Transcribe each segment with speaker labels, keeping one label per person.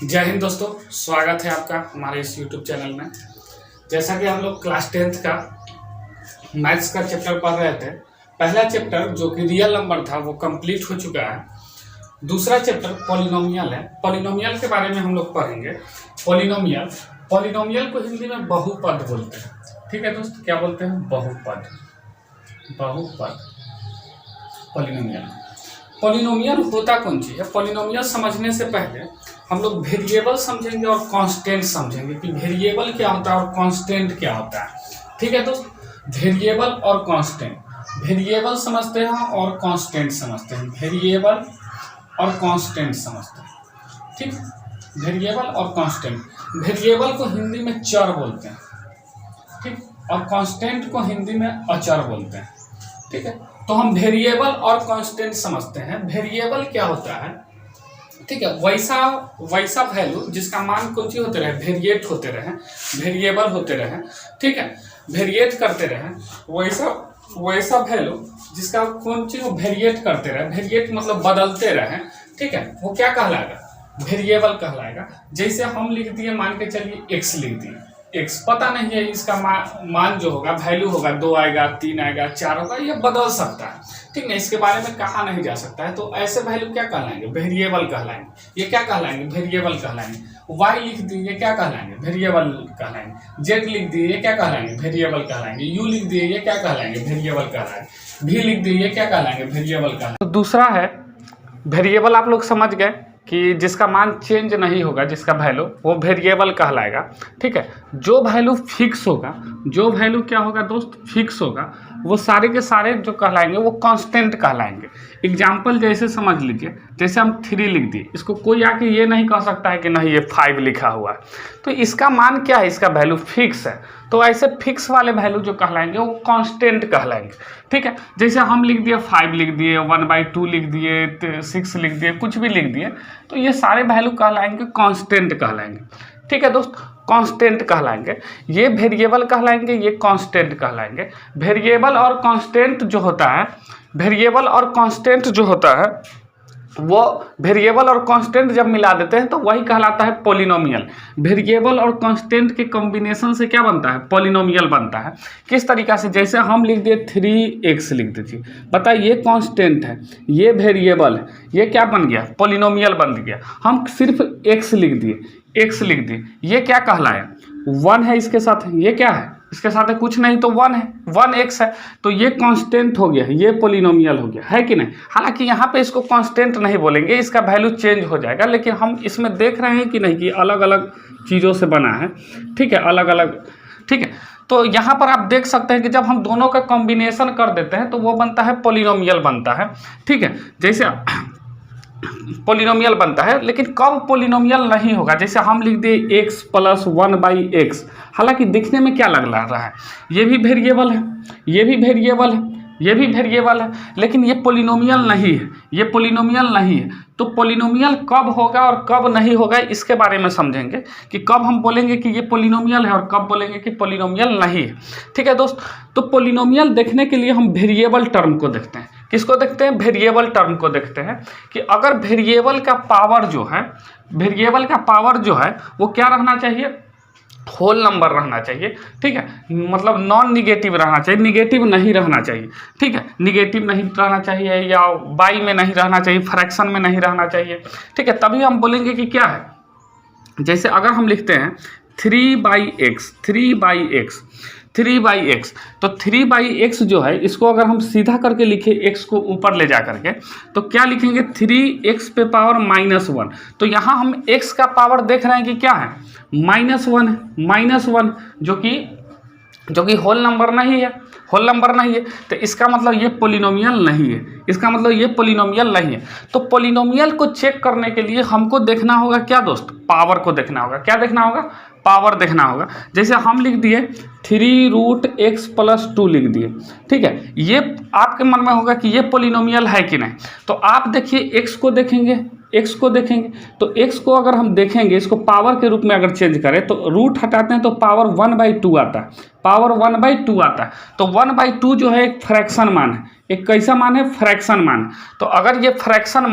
Speaker 1: जय हिंद दोस्तों, स्वागत है आपका हमारे इस YouTube चैनल में। जैसा कि हम लोग क्लास 10th का मैथ्स का चैप्टर पढ़ रहे थे। पहला चैप्टर जो कि रियल नंबर था वो कंप्लीट हो चुका है। दूसरा चैप्टर पॉलिनोमियल है। पॉलिनोमियल के बारे में हम लोग पढ़ेंगे। पॉलिनोमियल को हिंदी में बहुपद बोलते हैं। ठीक है दोस्त, क्या बोलते हैं? बहुपद। पॉलिनोमियल होता कौन चीज़ है? पॉलिनोमियल समझने से पहले हम लोग वेरिएबल समझेंगे और कांस्टेंट समझेंगे कि वेरिएबल क्या होता है और कांस्टेंट क्या होता है। ठीक है दोस्त, वेरिएबल और कांस्टेंट, वेरिएबल समझते हैं और कांस्टेंट समझते हैं। वेरिएबल और कांस्टेंट समझते हैं। ठीक, वेरिएबल और कांस्टेंट। वेरिएबल को हिंदी में चर बोलते हैं, ठीक, और कांस्टेंट को हिंदी में अचर बोलते हैं। ठीक है, तो हम वेरिएबल और कांस्टेंट समझते हैं। वेरिएबल क्या होता है? ठीक है, वैसा वैल्यू जिसका मान कौन सी होते रहे, वेरिएट होते रहे, वेरिएबल होते रहे। ठीक है, वेरिएट करते रहे, वैसा वैल्यू जिसका कौन सी वेरिएट करते रहे, वेरिएट मतलब बदलते रहे। ठीक है, वो क्या कहलाएगा? वेरिएबल कहलाएगा। जैसे हम लिख दिए, मान के चलिए एक्स लिख दिए। एक्स पता नहीं है इसका मान जो होगा, वैल्यू होगा, 2 आएगा, 3 आएगा, 4 होगा, ये बदल सकता है। ठीक है, इसके बारे में कहा नहीं जा सकता है। तो ऐसे वैल्यू क्या कहलाएंगे? वेरिएबल कहलाएंगे। ये क्या कहलाएंगे? वेरिएबल कहलाएंगे। वाई लिख दिए, ये क्या कहलाएंगे? वेरिएबल कहलाएंगे। जेड लिख दिए, ये क्या कहलाएंगे? वेरिएबल कहलाएंगे। यू लिख दिए, ये क्या कहलाएंगे? वेरिएबल कहलाएंगे। भी लिख दिए, ये क्या कहलाएंगे? वेरिएबल कहलाएंगे। तो दूसरा है वेरिएबल। आप लोग समझ गए कि जिसका मान चेंज नहीं होगा, जिसका वैल्यू, वो वेरिएबल कहलाएगा। ठीक है, जो वैल्यू फिक्स होगा, जो वैल्यू क्या होगा दोस्त, फिक्स होगा, वो सारे के सारे जो कहलाएंगे वो कांस्टेंट कहलाएंगे। एग्जाम्पल जैसे समझ लीजिए, जैसे हम 3 लिख दिए, इसको कोई आके ये नहीं कह सकता है कि नहीं ये 5 लिखा हुआ है। तो इसका मान क्या है? इसका वैल्यू फिक्स है। तो ऐसे फिक्स वाले वैल्यू जो कहलाएंगे वो कांस्टेंट कहलाएंगे। ठीक है, जैसे हम लिख दिए 5 लिख दिए, 1/2 लिख दिए, 6 लिख दिए, कुछ भी लिख दिए, तो ये सारे वैल्यू कहलाएंगे कांस्टेंट कहलाएंगे। ठीक है दोस्त, कांस्टेंट कहलाएंगे। ये वेरिएबल कहलाएंगे, ये कांस्टेंट कहलाएंगे। वेरिएबल और कांस्टेंट जो होता है, वेरिएबल और कांस्टेंट जो होता है, वो वेरिएबल और कांस्टेंट जब मिला देते हैं तो वही कहलाता है पॉलिनोमियल। वेरिएबल और कांस्टेंट के कॉम्बिनेशन से क्या बनता है? पॉलिनोमियल बनता है। किस तरीका से? जैसे हम लिख दिए 3x लिख दीजिए, बताइए ये कांस्टेंट है, ये वेरिएबल है, ये क्या बन गया? पॉलिनोमियल बन गया। हम सिर्फ x लिख दिए, ये क्या कहलाया? 1 है इसके साथ, ये क्या है? इसके साथ है कुछ नहीं, तो 1 है, 1x है, तो ये कांस्टेंट हो गया, ये पॉलिनोमियल हो गया, है कि नहीं? हालांकि यहाँ पे इसको कांस्टेंट नहीं बोलेंगे, इसका वैल्यू चेंज हो जाएगा, लेकिन हम इसमें देख रहे हैं कि नहीं कि अलग अलग चीज़ों से बना है। ठीक है, अलग अलग। ठीक है, तो यहाँ पर आप देख सकते हैं कि जब हम दोनों का कॉम्बिनेशन कर देते हैं तो वो बनता है पॉलिनोमियल बनता है। ठीक है, जैसे पॉलिनोमियल बनता है, लेकिन कब पॉलिनोमियल नहीं होगा? जैसे हम लिख दिए x + 1/x, हालांकि दिखने में क्या लग रहा है? ये भी वेरिएबल है, ये भी वेरिएबल है, ये भी वेरिएबल है, लेकिन ये पॉलिनोमियल नहीं है, ये पॉलिनोमियल नहीं है। तो पॉलिनोमियल कब होगा और कब नहीं होगा, इसके बारे में समझेंगे कि कब हम बोलेंगे कि ये पॉलिनोमियल है और कब बोलेंगे कि पॉलिनोमियल नहीं है। ठीक है दोस्त, तो पॉलिनोमियल देखने के लिए हम वेरिएबल टर्म को देखते हैं। किसको देखते हैं? वेरिएबल टर्म को देखते हैं कि अगर वेरिएबल का पावर जो है, वेरिएबल का पावर जो है वो क्या रहना चाहिए? होल नंबर रहना चाहिए। ठीक है, मतलब नॉन निगेटिव रहना चाहिए, निगेटिव नहीं रहना चाहिए। ठीक है, निगेटिव नहीं रहना चाहिए, या बाई में नहीं रहना चाहिए, फ्रैक्शन में नहीं रहना चाहिए। ठीक है, तभी हम बोलेंगे कि क्या है। जैसे अगर हम लिखते हैं 3/x, तो 3/x जो है, इसको अगर हम सीधा करके लिखें, x को ऊपर ले जा करके, तो क्या लिखेंगे? 3x पे पावर -1। तो यहाँ हम x का पावर देख रहे हैं कि क्या है? -1 है, -1, जो कि होल नंबर नहीं है, होल नंबर नहीं है। तो इसका मतलब ये पॉलिनोमियल नहीं है, इसका मतलब ये पॉलिनोमियल नहीं है। तो पॉलिनोमियल को चेक करने के लिए हमको देखना होगा क्या दोस्त? पावर को देखना होगा। क्या देखना होगा? पावर देखना होगा। जैसे हम लिख दिए 3√x + 2 लिख दिए। ठीक है, ये आपके मन में होगा कि ये पॉलिनोमियल है कि नहीं। तो आप देखिए x को देखेंगे, तो x को अगर हम देखेंगे, इसको पावर के रूप में अगर चेंज करें तो रूट हटाते हैं तो पावर 1/2 आता है। पावर 1/2 आता है। तो 1/2 जो है एक फ्रैक्शन मान है, एक कैसा मान है, फ्रैक्शन मान। तो अगर ये फ्रैक्शन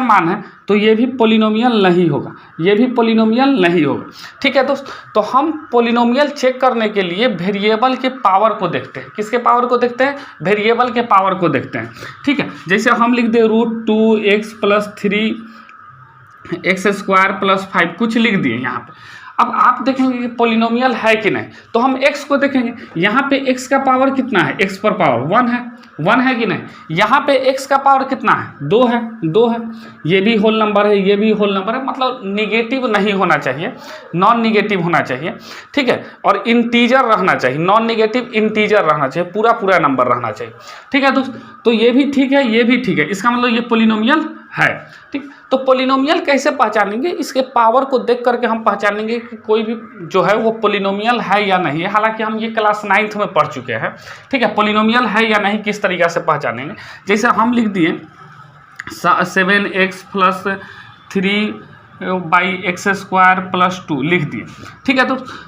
Speaker 1: मान है तो ये भी पोलिनोमियल नहीं होगा, ये भी पोलिनोमियल नहीं होगा। ठीक है दोस्त, तो हम पोलिनोमियल चेक करने के लिए वेरिएबल के पावर को देखते हैं। किसके पावर को देखते हैं, वेरिएबल के पावर को देखते हैं। ठीक है, जैसे हम लिख दे √2x + 3x² + 5 कुछ लिख दिए यहाँ पे। अब आप देखेंगे कि पोलिनोमियल है कि नहीं, तो हम x को देखेंगे। यहाँ पे x का पावर कितना है, x पर पावर 1 है कि नहीं। यहाँ पे x का पावर कितना है, 2 है। ये भी होल नंबर है, ये भी होल नंबर है, मतलब निगेटिव नहीं होना चाहिए, नॉन निगेटिव होना चाहिए। ठीक है, और इंटीजर रहना चाहिए, नॉन निगेटिव इंटीजर रहना चाहिए, पूरा नंबर रहना चाहिए। ठीक है दोस्त, तो ये भी ठीक है, ये भी ठीक है, इसका मतलब ये पोलिनोमियल है। ठीक, तो पोलिनोमियल कैसे पहचानेंगे, इसके पावर को देख करके हम पहचानेंगे कि कोई भी जो है वो पोलिनोमियल है या नहीं है। हालांकि हम ये क्लास 9th में पढ़ चुके हैं। ठीक है, पोलिनोमियल है या नहीं किस तरीक़े से पहचानेंगे। जैसे हम लिख दिए 7x + 3/x² + 2 लिख दिए। ठीक है,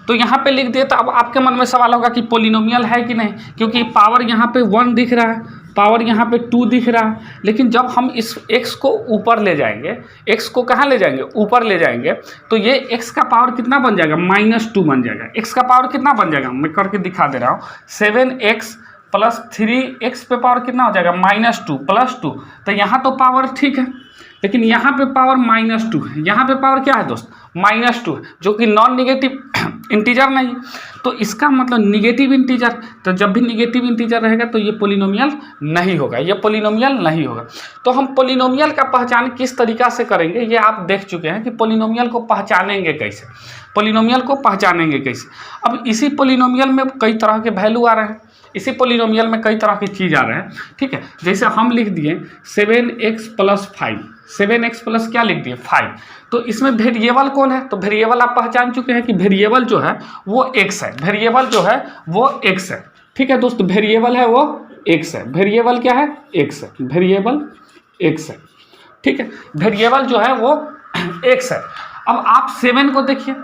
Speaker 1: तो यहाँ पे लिख दिए। तो अब आपके मन में सवाल होगा कि पोलिनोमियल है कि नहीं, क्योंकि पावर यहाँ पे 1 दिख रहा है, पावर यहाँ पे 2 दिख रहा है। लेकिन जब हम इस x को ऊपर ले जाएंगे, x को कहाँ ले जाएंगे, ऊपर ले जाएंगे, तो ये x का पावर कितना बन जाएगा, -2 बन जाएगा। x का पावर कितना बन जाएगा, मैं करके दिखा दे रहा हूँ। 7x + 3x पे पावर कितना हो जाएगा, -2 + 2। तो यहाँ तो पावर ठीक है, लेकिन यहाँ पे पावर -2 है। यहाँ पे पावर क्या है दोस्त, -2 है, जो कि नॉन निगेटिव इंटीजर नहीं। तो इसका मतलब निगेटिव इंटीजर, तो जब भी निगेटिव इंटीजर रहेगा तो ये पोलिनोमियल नहीं होगा, ये पोलिनोमियल नहीं होगा। तो हम पोलिनोमियल का पहचान किस तरीक़ा से करेंगे, ये आप देख चुके हैं कि पोलिनोमियल को पहचानेंगे कैसे, पोलिनोमियल को पहचानेंगे कैसे। अब इसी पोलिनोमियल में कई तरह के वैल्यू आ रहे हैं, इसी पोलिनोमियल में कई तरह की चीज़ आ रहे हैं। ठीक है, जैसे हम लिख दिए 7x + 5, 7x प्लस क्या लिख दिए 5। तो इसमें वेरिएबल कौन है, तो वेरिएबल आप पहचान चुके हैं कि वेरिएबल जो है वो x है, वेरिएबल जो है वो x है। ठीक है दोस्त, वेरिएबल है वो x है, वेरिएबल क्या है, x है, वेरिएबल x है। ठीक है, वेरिएबल जो है वो x है। अब आप 7 को देखिए,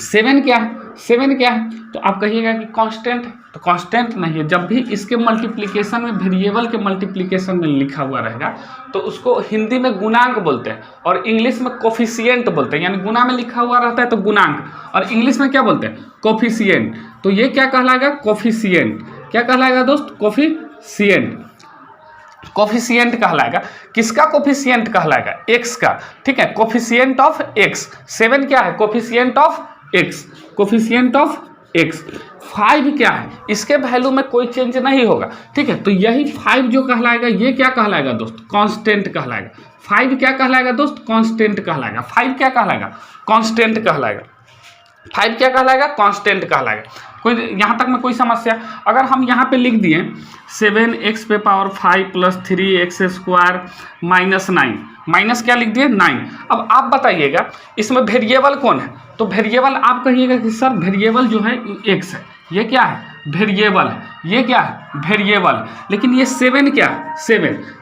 Speaker 1: 7 क्या है, 7 क्या है, तो आप कहिएगा कि कांस्टेंट है, तो कांस्टेंट नहीं है। जब भी इसके मल्टीप्लिकेशन में, वेरिएबल के मल्टीप्लिकेशन में लिखा हुआ रहेगा तो उसको हिंदी में गुणांक बोलते हैं और इंग्लिश में कोफिशिएंट बोलते हैं। यानी गुना में लिखा हुआ रहता है तो गुणांक, और इंग्लिश में क्या बोलते हैं, कोफिशिएंट। तो ये क्या कहलाएगा, कोफिशिएंट। क्या कहलाएगा दोस्त, कोफिशिएंट, कोफिशिएंट कहलाएगा। किसका कोफिशिएंट कहलाएगा, x का। ठीक है, कोफिशिएंट ऑफ x। 7 क्या है, coefficient of x, coefficient of x। 5 क्या है, इसके वैल्यू में कोई चेंज नहीं होगा। ठीक है, तो यही 5 जो कहलाएगा ये क्या कहलाएगा दोस्त, कांस्टेंट कहलाएगा। 5 क्या कहलाएगा दोस्त, कांस्टेंट कहलाएगा। 5 क्या कहलाएगा, कांस्टेंट कहलाएगा। 5 क्या कहलाएगा, कांस्टेंट कहलाएगा। कोई यहाँ तक में कोई समस्या, अगर हम यहाँ पे लिख दिए 7x पे पावर 5 + 3x² -9, माइनस क्या लिख दिए 9। अब आप बताइएगा इसमें वेरिएबल कौन है, तो वेरिएबल आप कहिएगा कि सर वेरिएबल जो है x है, ये क्या है, वेरिएबल है, ये क्या है, वेरिएबल। लेकिन ये 7 क्या है,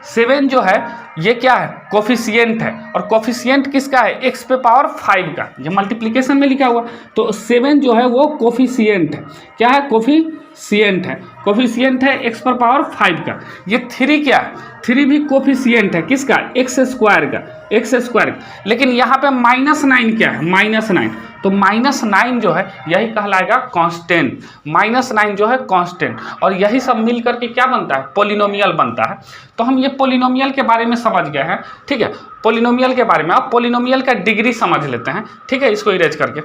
Speaker 1: 7 जो है ये क्या है, कोफिशिएंट है। और कोफिशिएंट किसका है, x पे पावर 5 का, ये मल्टीप्लिकेशन में लिखा हुआ। तो 7 जो है वो कोफिशिएंट है, क्या है, कोफिशिएंट है, कोफिशिएंट है x पर पावर 5 का। ये 3 क्या है, 3 भी कोफिशिएंट है, किसका, x² का, x²। लेकिन यहाँ पे -9 क्या है, -9। तो -9 जो है यही कहलाएगा कांस्टेंट, -9 जो है कांस्टेंट। और यही सब मिल करके क्या बनता है, पोलिनोमियल बनता है। तो हम ये पोलिनोमियल के बारे में समझ गए हैं। ठीक है, पोलिनोमियल के बारे में। अब पोलिनोमियल का डिग्री समझ लेते हैं। ठीक है, इसको इरेज करके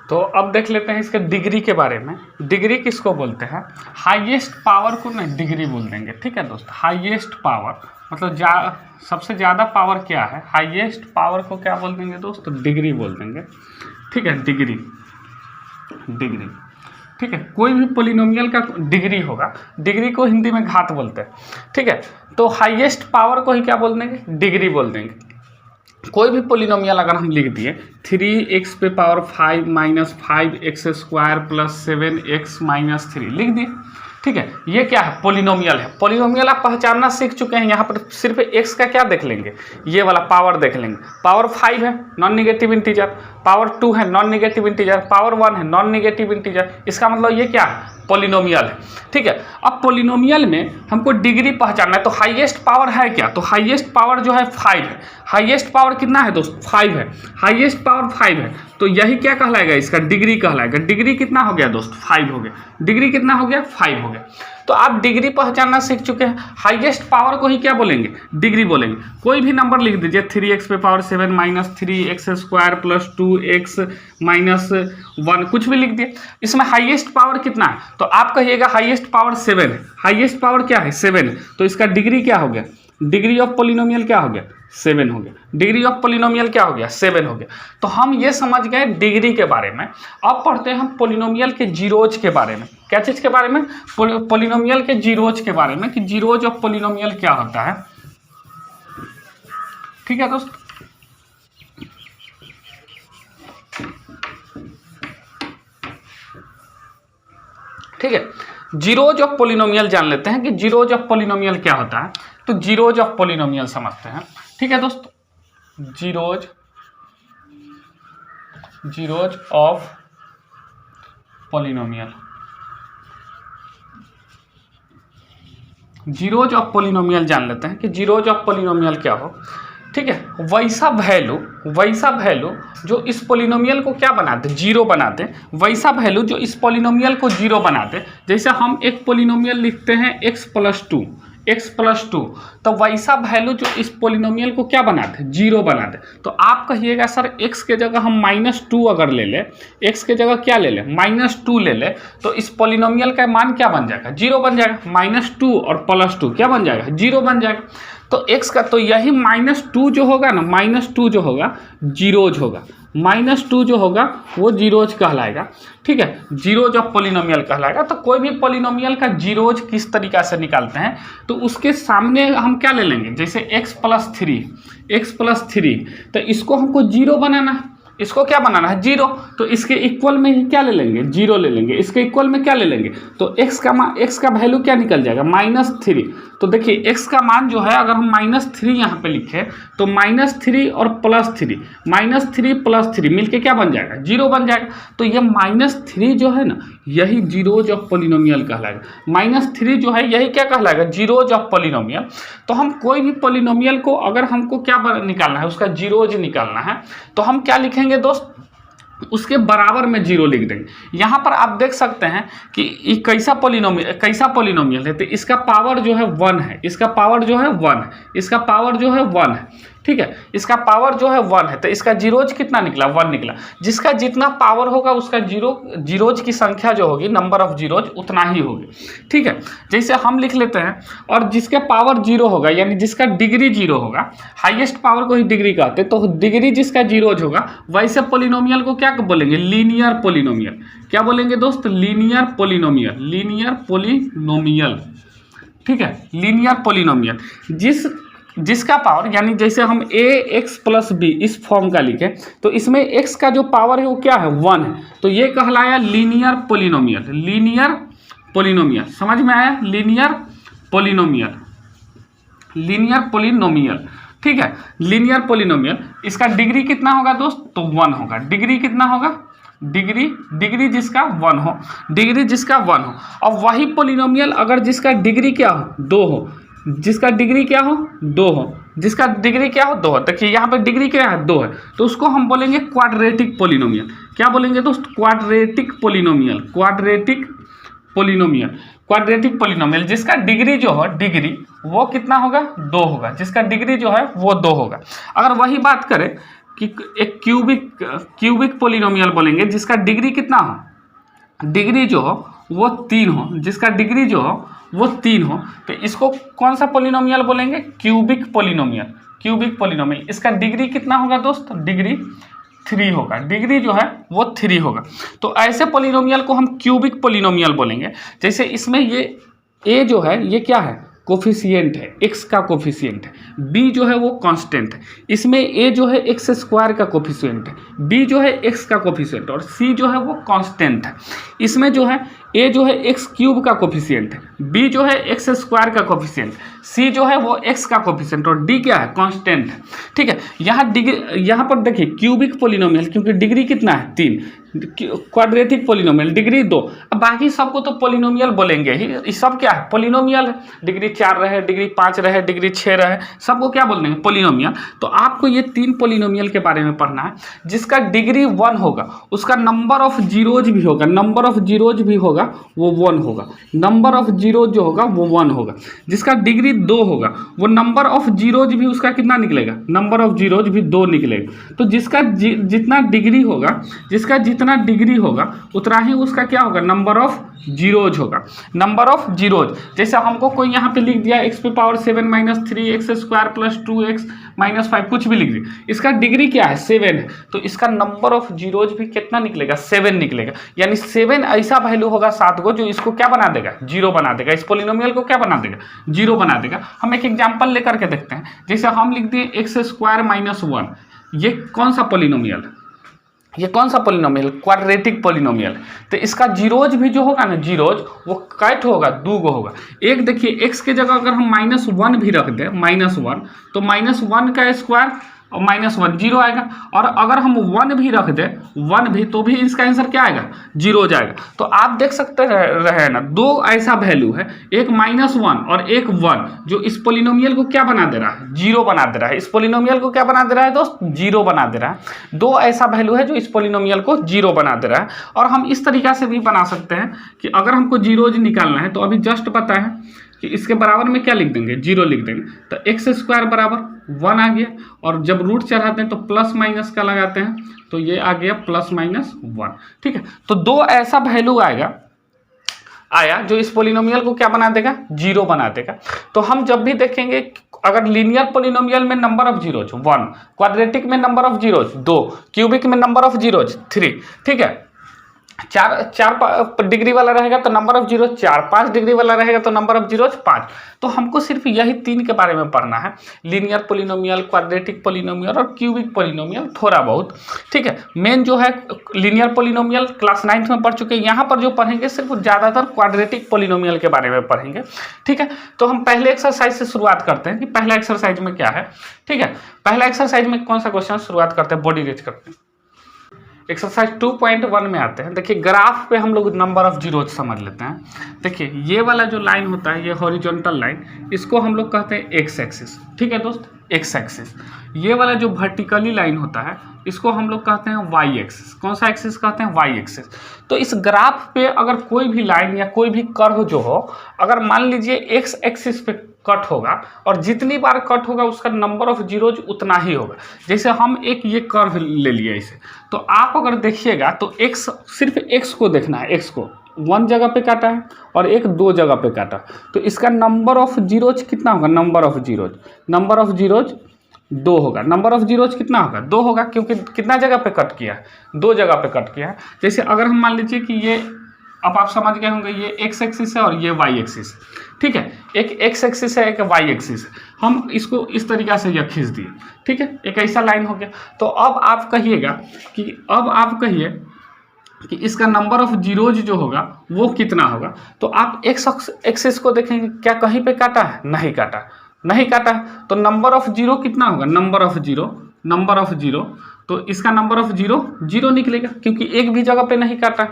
Speaker 1: तो अब देख लेते हैं इसके डिग्री के बारे में। डिग्री किसको बोलते हैं, हाईएस्ट पावर को नहीं डिग्री बोल देंगे। ठीक है दोस्त, हाईएस्ट पावर मतलब सबसे ज़्यादा पावर क्या है, हाईएस्ट पावर को क्या बोल देंगे दोस्त, तो डिग्री बोल देंगे। ठीक है, डिग्री, डिग्री। ठीक है, कोई भी पोलिनोमियल का डिग्री होगा, डिग्री को हिंदी में घात बोलते हैं। ठीक है, तो हाईएस्ट पावर को ही क्या बोल देंगे, डिग्री बोल देंगे। कोई भी पोलिनोमियल अगर हम लिख दिए 3x पे पावर 5 -5x² + 7x - 3 लिख दिए। ठीक है, ये क्या है, पोलिनोमियल है। पोलिनोमियल आप पहचानना सीख चुके हैं। यहाँ पर सिर्फ एक्स का क्या देख लेंगे, ये वाला पावर देख लेंगे। पावर 5 है नॉन निगेटिव इंटीजर, पावर 2 है नॉन निगेटिव इंटीजर, पावर 1 है नॉन निगेटिव इंटीजर। इसका मतलब ये क्या है, पोलिनोमियल है। ठीक है, अब पोलिनोमियल में हमको डिग्री पहचानना है। तो हाईएस्ट पावर है क्या, तो हाईएस्ट पावर जो है 5 है। हाईएस्ट पावर कितना है दोस्त, 5 है। हाईएस्ट पावर 5 है, तो यही क्या कहलाएगा, इसका डिग्री कहलाएगा। डिग्री कितना हो गया दोस्त, 5 हो गया। डिग्री कितना हो गया, 5 हो गया। तो आप डिग्री पहचानना सीख चुके हैं। हाईएस्ट पावर को ही क्या बोलेंगे, डिग्री बोलेंगे। कोई भी नंबर लिख दीजिए, 3x पे power 7 minus 3x square plus 2x minus 1, कुछ भी लिख दिए। इसमें हाईएस्ट पावर कितना है, तो आप कहिएगा हाईएस्ट पावर 7 है। हाईएस्ट पावर क्या है, 7 है। तो इसका डिग्री क्या हो गया, डिग्री ऑफ पोलिनोमियल क्या हो गया, 7 हो गया। डिग्री ऑफ पोलिनोमियल क्या हो गया, 7 हो गया। तो हम ये समझ गए डिग्री के बारे में। अब पढ़ते हैं हम पोलिनोमियल के जीरोज के बारे में। क्या चीज़ के बारे में, पोलिनोमियल के जीरोज के बारे में, कि जीरोज ऑफ पोलिनोमियल क्या होता है। ठीक है दोस्त, ठीक है, जीरोज ऑफ पोलिनोमियल जान लेते हैं कि जीरोज ऑफ पोलिनोमियल क्या होता है। तो जीरोज ऑफ पोलिनोमियल समझते हैं। ठीक है दोस्त, zeros of polynomial, zeros of polynomial जान लेते हैं कि जीरोज ऑफ पोलिनोमियल क्या हो। ठीक है, वैसा वैल्यू जो इस पोलिनोमियल को क्या बनाते, जीरो बनाते, वैसा वैल्यू जो इस पोलिनोमियल को जीरो बनाते। जैसे हम एक पोलिनोमियल लिखते हैं x प्लस 2, तो वैसा वैल्यू जो इस पोलिनोमियल को क्या बनाते, जीरो बनाते। तो आप कहिएगा सर x के जगह हम -2 अगर ले लें, x के जगह क्या ले लें, -2 ले लें, तो इस पोलिनोमियल का मान क्या बन जाएगा, जीरो बन जाएगा। -2 और +2 क्या बन जाएगा, जीरो बन जाएगा। तो x का, तो यही -2 जो होगा ना, -2 जो होगा जीरोज होगा। -2 जो होगा वो जीरोज कहलाएगा। ठीक है, जीरोज ऑफ पोलिनोमियल कहलाएगा। तो कोई भी पोलिनोमियल का जीरोज किस तरीका से निकालते हैं, तो उसके सामने हम क्या ले लेंगे, जैसे x प्लस 3, तो इसको हमको जीरो बनाना है। इसको क्या बनाना है, जीरो। तो इसके इक्वल में ही क्या ले लेंगे, जीरो ले लेंगे। इसके इक्वल में क्या ले लेंगे, तो x का वैल्यू क्या निकल जाएगा, -3। तो देखिए x का मान जो है, अगर हम -3 यहाँ पे लिखे तो -3 और +3, -3 + 3 मिलके क्या बन जाएगा, जीरो बन जाएगा। तो ये -3 जो है ना, यही जीरोज ऑफ पोलिनोमियल कहलाएगा। -3 जो है यही क्या कहलाएगा, जीरोज ऑफ पोलिनोमियल। तो हम कोई भी पोलिनोमियल को अगर हमको क्या निकालना है, उसका जीरोज निकालना है, तो हम क्या लिखेंगे दोस्त, उसके बराबर में जीरो लिख देंगे। यहाँ पर आप देख सकते हैं कि ये कैसा पोलिनोमियल है। तो इसका पावर जो है 1 है, इसका पावर जो है 1 है, इसका पावर जो है 1 है। ठीक है, इसका पावर जो है 1 है, तो इसका जीरोज कितना निकला, 1 निकला। जिसका जितना पावर होगा उसका जीरोज की संख्या जो होगी, नंबर ऑफ जीरोज उतना ही होगी। ठीक है, जैसे हम लिख लेते हैं, और जिसके पावर 0 होगा, यानी जिसका डिग्री 0 होगा, हाईएस्ट पावर को ही डिग्री कहते हैं, तो डिग्री जिसका जीरोज होगा, वैसे पोलिनोमियल को क्या बोलेंगे, लीनियर पोलिनोमियल। क्या बोलेंगे दोस्त, लीनियर पोलिनोमियल। ठीक है, लीनियर पोलिनोमियल जिसका पावर, यानी जैसे हम ax + b इस फॉर्म का लिखें, तो इसमें x का जो पावर है वो क्या है, 1 है। तो ये कहलाया लीनियर पोलिनोमियल। समझ में आया, लीनियर पोलिनोमियल। ठीक है, लीनियर पोलिनोमियल। इसका डिग्री कितना होगा दोस्त, तो 1 होगा। डिग्री कितना होगा, डिग्री जिसका 1 हो, डिग्री जिसका 1 हो। अब वही पोलिनोमियल अगर जिसका डिग्री क्या हो, 2 हो, जिसका डिग्री क्या हो, 2 हो, जिसका डिग्री क्या हो, 2 हो। देखिए यहाँ पे डिग्री क्या है, 2 है, तो उसको हम बोलेंगे क्वाड्रेटिक पोलिनोमियल। क्या बोलेंगे दोस्त, क्वाड्रेटिक पोलिनोमियल। जिसका डिग्री जो हो, डिग्री वो कितना होगा, 2 होगा। जिसका डिग्री जो है वो 2 होगा। अगर वही बात करें कि एक क्यूबिक पोलिनोमियल बोलेंगे, जिसका डिग्री कितना हो, डिग्री जो हो वो 3 हो, जिसका डिग्री जो हो वो 3 हो, तो इसको कौन सा पोलिनोमियल बोलेंगे, क्यूबिक पोलिनोमियल। इसका डिग्री कितना होगा दोस्त, डिग्री 3 होगा। डिग्री जो है वो 3 होगा। तो ऐसे पोलिनोमियल को हम क्यूबिक पोलिनोमियल बोलेंगे। जैसे इसमें ये a जो है ये क्या है, कोफिशिएंट है, x का कोफिशिएंट है। b जो है वो कांस्टेंट है। इसमें a जो है x² का कोफिशिएंट है, b जो है x का कोफिशिएंट, और c जो है वो कांस्टेंट है। इसमें जो है ए जो है एक्स क्यूब का कोफिशिएंट है, बी जो है एक्स स्क्वायर का कोफिशिएंट, सी जो है वो एक्स का कोफिशिएंट और डी क्या है, कांस्टेंट है। ठीक है, यहाँ पर देखिए क्यूबिक पोलिनोमियल, क्योंकि डिग्री कितना है 3, क्वाड्रेटिक पोलिनोमियल डिग्री 2। अब बाकी सबको तो पोलिनोमियल बोलेंगे ही, ये सब क्या है, पोलिनोमियल है। डिग्री 4 रहे, डिग्री 5 रहे, डिग्री 6 रहे, सबको क्या बोल देंगे, पोलिनोमियल। तो आपको ये 3 पोलिनोमियल के बारे में पढ़ना है। जिसका डिग्री 1 होगा उसका नंबर ऑफ जीरोज भी होगा, नंबर ऑफ जीरोज भी होगा वो 1 होगा, नंबर ऑफ जीरोज जो होगा वो 1 होगा। जिसका डिग्री 2 होगा वो नंबर ऑफ जीरोज भी उसका कितना निकलेगा, नंबर ऑफ जीरोज भी 2 निकलेगा। तो जिसका जितना डिग्री होगा, जिसका जितना डिग्री होगा उतना ही उसका क्या होगा, नंबर ऑफ जीरोज होगा, नंबर ऑफ जीरोज। जैसे हमको कोई यहाँ पे लिख दिया x⁻7 - 3x² + 2x - 5, कुछ भी लिख दिया, इसका डिग्री क्या है 7 है, तो इसका नंबर ऑफ जीरोज भी कितना निकलेगा, 7 निकलेगा। यानी 7 ऐसा वैल्यू होगा 7 को जो इसको क्या बना देगा, 0 बना देगा, इस पोलिनोमियल को क्या बना देगा, 0 बना देगा। हम एक एग्जाम्पल लेकर के देखते हैं। जैसे हम लिख दिए x² - 1, ये कौन सा पोलिनोमियल है, ये कौन सा पोलिनोमियल, क्वाड्रेटिक पोलिनोमियल। तो इसका जीरोज भी जो होगा ना, जीरोज वो कैट होगा, 2 गो होगा। एक देखिए x के जगह अगर हम -1 भी रख दें, -1, तो -1 का स्क्वायर और -1 0 आएगा। और अगर हम 1 भी रख दें, 1 भी, तो भी इसका आंसर क्या आएगा, 0 जाएगा। तो आप देख सकते रहे ना, 2 ऐसा वैल्यू है, एक -1 और एक 1, जो इस पोलिनोमियल को क्या बना दे रहा है, 0 बना दे रहा है। इस पोलिनोमियल को क्या बना दे रहा है दोस्त, 0 बना दे रहा है। 2 ऐसा वैल्यू है जो इस पोलिनोमियल को 0 बना दे रहा है। और हम इस तरीका से भी बना सकते हैं कि अगर हमको जीरोज निकालना है, तो अभी जस्ट पता है कि इसके बराबर में क्या लिख देंगे, 0 लिख देंगे। तो x² बराबर 1 आ गया, और जब रूट चढ़ाते हैं तो प्लस माइनस का लगाते हैं, तो ये आ गया +-1। ठीक है, तो 2 ऐसा वैल्यू आया जो इस पोलिनोमियल को क्या बना देगा, 0 बना देगा। तो हम जब भी देखेंगे, अगर लीनियर पोलिनोमियल में नंबर ऑफ जीरोज 1, क्वाड्रेटिक में नंबर ऑफ जीरोज 2, क्यूबिक में नंबर ऑफ जीरोज 3, ठीक है, 4 डिग्री वाला रहेगा तो नंबर ऑफ जीरोज 4, 5 डिग्री वाला रहेगा तो नंबर ऑफ जीरोज 5। तो हमको सिर्फ यही 3 के बारे में पढ़ना है, लीनियर पोलिनोमियल, क्वाड्रेटिक पोलिनोमियल और क्यूबिक पोलिनोमियल थोड़ा बहुत। ठीक है, मेन जो है लीनियर पोलिनोमियल क्लास 9th में पढ़ चुके हैं। यहाँ पर जो पढ़ेंगे सिर्फ ज़्यादातर क्वाड्रेटिक पोलिनोमियल के बारे में पढ़ेंगे। ठीक है, तो हम पहले एक्सरसाइज से शुरुआत करते हैं कि पहला एक्सरसाइज में क्या है। ठीक है, पहला एक्सरसाइज में कौन सा क्वेश्चन शुरुआत करते हैं, बॉडी रेज करते हैं। एक्सरसाइज 2.1 में आते हैं। देखिए ग्राफ पे हम लोग नंबर ऑफ जीरोज समझ लेते हैं। देखिए ये वाला जो लाइन होता है, ये हॉरिजॉन्टल लाइन, इसको हम लोग कहते हैं एक्स एक्सिस। ठीक है दोस्त, एक्स एक्सिस। ये वाला जो वर्टिकली लाइन होता है, इसको हम लोग कहते हैं वाई एक्सिस। कौन सा एक्सिस कहते हैं, वाई एक्सिस। तो इस ग्राफ पे अगर कोई भी लाइन या कोई भी कर्व जो हो, अगर मान लीजिए एक्स एक्सिस पे कट होगा, और जितनी बार कट होगा उसका नंबर ऑफ जीरोज उतना ही होगा। जैसे हम एक ये कर्व ले लिए इसे, तो आप अगर देखिएगा तो एक्स, सिर्फ एक्स को देखना है, एक्स को 1 जगह पे काटा है और एक 2 जगह पे काटा, तो इसका नंबर ऑफ जीरोज कितना होगा, नंबर ऑफ जीरोज 2 होगा। नंबर ऑफ जीरोज कितना होगा, 2 होगा, क्योंकि कितना जगह पे कट किया है, 2 जगह पे कट किया है। जैसे अगर हम मान लीजिए कि ये, अब आप समझ गए होंगे, ये एक्स एक्सिस है और ये वाई एक्सिस है। ठीक है, एक एक्स एक्सिस है, एक वाई एक्सिस है। हम इसको इस तरीका से यह खींच दिए। ठीक है, एक ऐसा लाइन हो गया। तो अब आप कहिएगा कि इसका नंबर ऑफ जीरोज जो होगा वो कितना होगा। तो आप एक्स एक्सिस को देखेंगे, क्या कहीं पे काटा है, नहीं काटा है, तो नंबर ऑफ जीरो कितना होगा, नंबर ऑफ जीरो, तो इसका नंबर ऑफ जीरो निकलेगा, क्योंकि एक भी जगह पे नहीं काटा।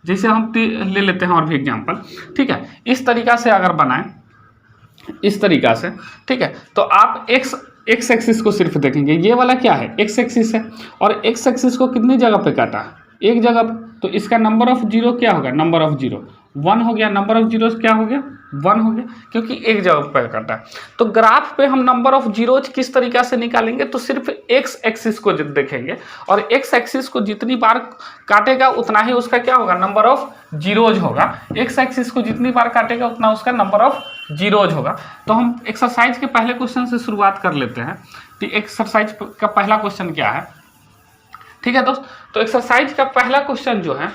Speaker 1: जैसे हम ले लेते हैं और भी एग्जांपल। ठीक है, इस तरीका से अगर बनाएं, इस तरीका से, ठीक है, तो आप एक्स एक्सिस को सिर्फ देखेंगे। ये वाला क्या है, एक्स एक्सिस है, और एक्स एक्सिस को कितनी जगह पे काटा, एक जगह पे, तो इसका नंबर ऑफ जीरो क्या होगा, नंबर ऑफ जीरो 1 हो गया। नंबर ऑफ जीरोज क्या हो गया, 1 हो गया, क्योंकि एक जगह पर काटा है। तो ग्राफ पे हम नंबर ऑफ जीरोज किस तरीका से निकालेंगे, तो सिर्फ एक्स एक्सिस को देखेंगे, और एक्स एक्सिस को जितनी बार काटेगा उतना ही उसका क्या होगा, नंबर ऑफ जीरोज होगा। एक्स एक्सिस को जितनी बार काटेगा उतना उसका नंबर ऑफ जीरोज होगा। तो हम एक्सरसाइज के पहले क्वेश्चन से शुरुआत कर लेते हैं कि एक्सरसाइज का पहला क्वेश्चन क्या है। ठीक है दोस्त, तो एक्सरसाइज का पहला क्वेश्चन जो है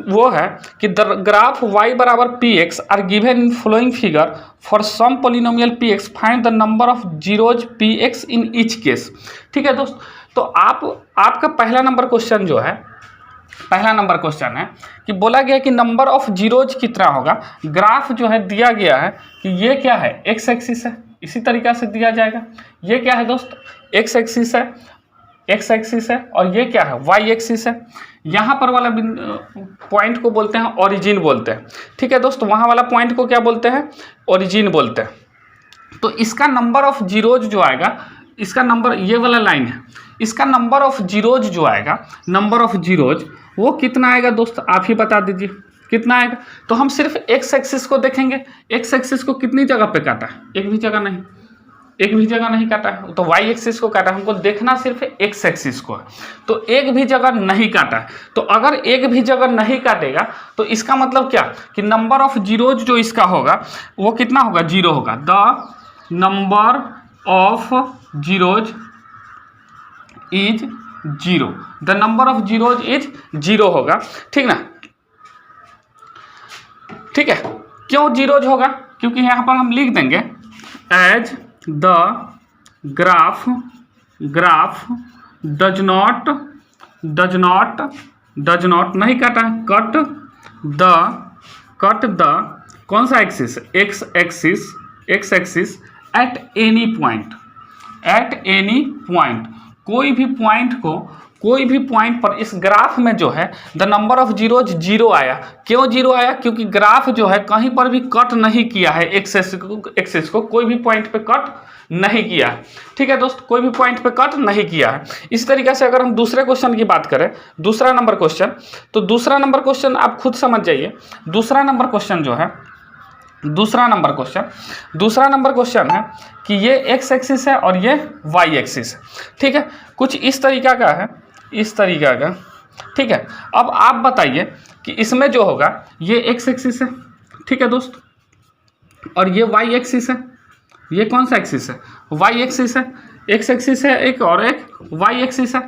Speaker 1: वो है कि द ग्राफ y बराबर px are given in following figure for some polynomial px, find the number of zeros px in each case. ठीक है दोस्त, तो आपका पहला नंबर क्वेश्चन जो है पहला नंबर क्वेश्चन है कि बोला गया कि नंबर ऑफ जीरोज कितना होगा। ग्राफ जो है दिया गया है कि ये क्या है, एक्स एक्सिस है, इसी तरीक़ा से दिया जाएगा। ये क्या है दोस्त, एक्स एक्सिस है, एक्स एक्सिस है, और ये क्या है, वाई एक्सिस है। यहाँ पर वाला पॉइंट को बोलते हैं ओरिजिन बोलते हैं, ठीक है दोस्त। वहाँ वाला पॉइंट को क्या बोलते हैं, ओरिजिन बोलते हैं। तो इसका नंबर ऑफ जीरोज जो आएगा, इसका नंबर, ये वाला लाइन है, इसका नंबर ऑफ जीरोज जो आएगा, नंबर ऑफ जीरोज वो कितना आएगा दोस्त, आप ही बता दीजिए कितना आएगा। तो हम सिर्फ एक्स एक्सिस को देखेंगे, एक्स एक्सिस को कितनी जगह पे काटा है, एक भी जगह नहीं, एक भी जगह नहीं काटा है। तो वाई एक्सिस को काटा, हमको देखना सिर्फ एक्स एक्सिस को है, तो एक भी जगह नहीं काटा है। तो अगर एक भी जगह नहीं काटेगा तो इसका मतलब क्या कि नंबर ऑफ जीरोज जो इसका होगा वो कितना होगा, जीरो होगा। The number of zeros is zero, the number of zeros is zero होगा, ठीक ना। ठीक है, क्यों जीरोज होगा, क्योंकि यहाँ पर हम लिख देंगे as the graph does not नहीं काटा, कट द कौन सा axis, x axis at any point, कोई भी पॉइंट पर इस ग्राफ में जो है the number of zeros zero आया। क्यों जीरो आया, क्योंकि ग्राफ जो है कहीं पर भी कट नहीं किया है, एक्सिस को कोई भी पॉइंट पे कट नहीं किया है, ठीक है दोस्त, कोई भी पॉइंट पे कट नहीं किया है। इस तरीके से अगर हम दूसरे क्वेश्चन की बात करें, दूसरा नंबर क्वेश्चन, तो दूसरा नंबर क्वेश्चन आप खुद समझ जाइए। दूसरा नंबर क्वेश्चन जो है, दूसरा नंबर क्वेश्चन है कि ये एक्स एक्सिस है और ये वाई एक्सिस है, ठीक है, कुछ इस तरीका का है, इस तरीका का, ठीक है। अब आप बताइए कि इसमें जो होगा ये एक्स एक्सिस है, ठीक है दोस्त, और ये वाई एक्सिस है। ये कौन सा एक्सिस है, वाई एक्सिस है, एक्स एक्सिस है एक और एक वाई एक्सिस है।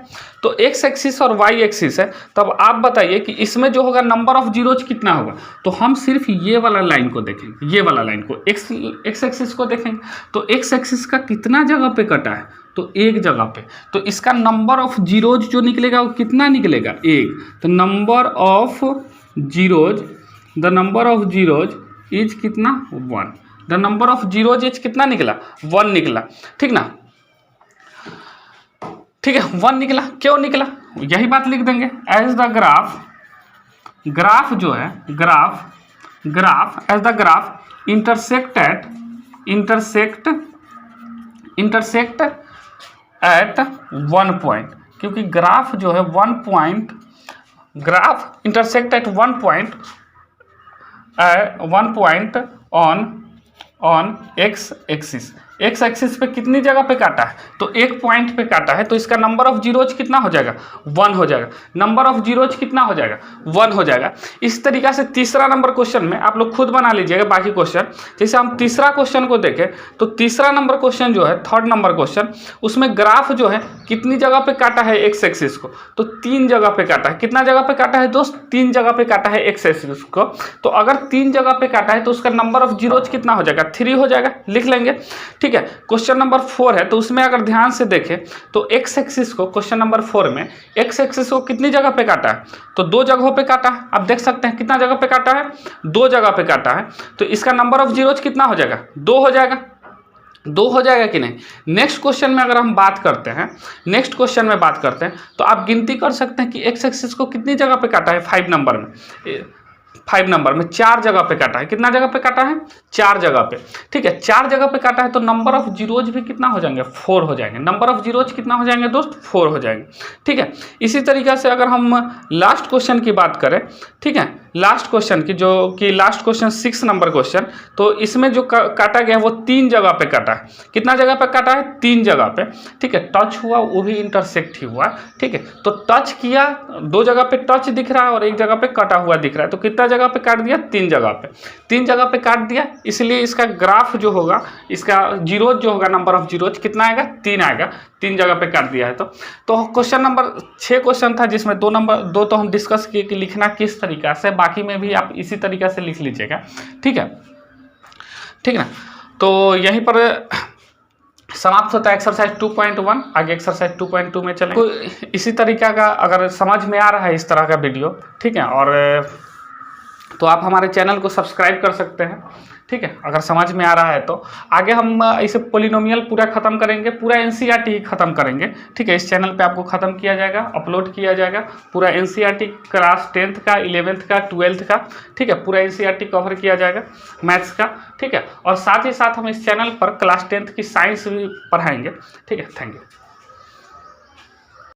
Speaker 1: तो एक्स एक्सिस और वाई एक्सिस है, तब आप बताइए कि इसमें जो होगा नंबर ऑफ जीरोज कितना होगा। तो हम सिर्फ ये वाला लाइन को देखेंगे, ये वाला लाइन को, एक्स एक्सिस को देखेंगे। तो एक्स एक्सिस का कितना जगह पे कटा है, तो एक जगह पे, तो इसका नंबर ऑफ जीरोज जो निकलेगा वो कितना निकलेगा, एक। तो नंबर ऑफ जीरोज इज कितना, 1। The number of zeros is कितना निकला, 1 निकला, ठीक ना, ठीक है, 1 निकला। क्यों निकला, यही बात लिख देंगे, एज द ग्राफ जो है, graph as the graph intersect at 1 point, क्योंकि ग्राफ जो है 1 point, graph intersect at 1 point on x axis पे कितनी जगह पे काटा है, तो एक पॉइंट पे काटा है। तो इसका नंबर ऑफ जीरोज कितना हो जाएगा, 1 हो जाएगा। नंबर ऑफ जीरोज कितना हो जाएगा, 1 हो जाएगा। इस तरीक़ा से तीसरा नंबर क्वेश्चन में आप लोग खुद बना लीजिएगा बाकी क्वेश्चन। जैसे हम तीसरा क्वेश्चन को देखें, तो तीसरा नंबर क्वेश्चन जो है, थर्ड नंबर क्वेश्चन, उसमें ग्राफ जो है कितनी जगह पे काटा है एक्स एक्सिस को, तो 3 जगह पे काटा है। कितना जगह पे काटा है दोस्त, 3 जगह पे काटा है एक्स एक्सिस को। तो अगर 3 जगह पे काटा है तो उसका नंबर ऑफ जीरोज कितना हो जाएगा, 3 हो जाएगा, लिख लेंगे, ठीक है। क्वेश्चन नंबर 4 है, तो उसमें अगर ध्यान से देखें तो एक्स एक्सिस को, क्वेश्चन नंबर 4 में एक्स एक्सिस को कितनी जगह पे काटा है, तो 2 जगहों पे काटा है। आप देख सकते हैं कितना जगह पे काटा है, 2 जगह पे काटा है। तो इसका नंबर ऑफ जीरोज कितना हो जाएगा, 2 हो जाएगा, 2 हो जाएगा कि नहीं। नेक्स्ट क्वेश्चन में अगर हम बात करते हैं, नेक्स्ट क्वेश्चन में बात करते हैं, तो आप गिनती कर सकते हैं कि एक्स एक्सिस को कितनी जगह पे काटा है, 5 नंबर में 4 जगह पे काटा है। कितना जगह पे काटा है, 4 जगह पे, ठीक है, 4 जगह पे काटा है। तो नंबर ऑफ जीरोज भी कितना हो जाएंगे, 4 हो जाएंगे। नंबर ऑफ जीरोज कितना हो जाएंगे दोस्त, 4 हो जाएंगे, ठीक है। इसी तरीके से अगर हम लास्ट क्वेश्चन की बात करें, ठीक है, लास्ट क्वेश्चन की, जो कि लास्ट क्वेश्चन 6 नंबर क्वेश्चन, तो इसमें जो काटा गया वो 3 जगह पे काटा है। कितना जगह पे काटा है, 3 जगह पे, ठीक है। टच हुआ वो भी इंटरसेक्ट ही हुआ, ठीक है। तो टच किया, 2 जगह पे टच दिख रहा है और 1 जगह पे कटा हुआ दिख रहा है। तो कितना जगह पे काट दिया, 3 जगह पे, 3 जगह पे काट दिया। इसलिए इसका ग्राफ जो होगा, इसका जीरोज जो होगा, नंबर ऑफ जीरोज कितना आएगा, 3 आएगा, 3 जगह पे काट दिया है। तो क्वेश्चन नंबर 6 क्वेश्चन था, जिसमें 2 तो हम डिस्कस किए कि लिखना किस तरीका से, बाकी में भी आप इसी तरीका से लिख लीजिएगा, ठीक है, ठीक ना। तो यहीं पर समाप्त होता है एक्सरसाइज 2.1। आगे एक्सरसाइज 2.2 में चलें। इसी तरीका का अगर समझ में आ रहा है इस तरह का वीडियो, ठीक है, और तो आप हमारे चैनल को सब्सक्राइब कर सकते हैं, ठीक है, अगर समझ में आ रहा है तो। आगे हम इसे पोलिनोमियल पूरा ख़त्म करेंगे, पूरा एनसीईआरटी ही ख़त्म करेंगे, ठीक है। इस चैनल पे आपको ख़त्म किया जाएगा, अपलोड किया जाएगा पूरा एनसीईआरटी क्लास 10th का, 11th का, 12th का, ठीक है, पूरा एनसीईआरटी कवर किया जाएगा मैथ्स का, ठीक है। और साथ ही साथ हम इस चैनल पर क्लास 10th की साइंस भी पढ़ाएंगे, ठीक है। Thank you.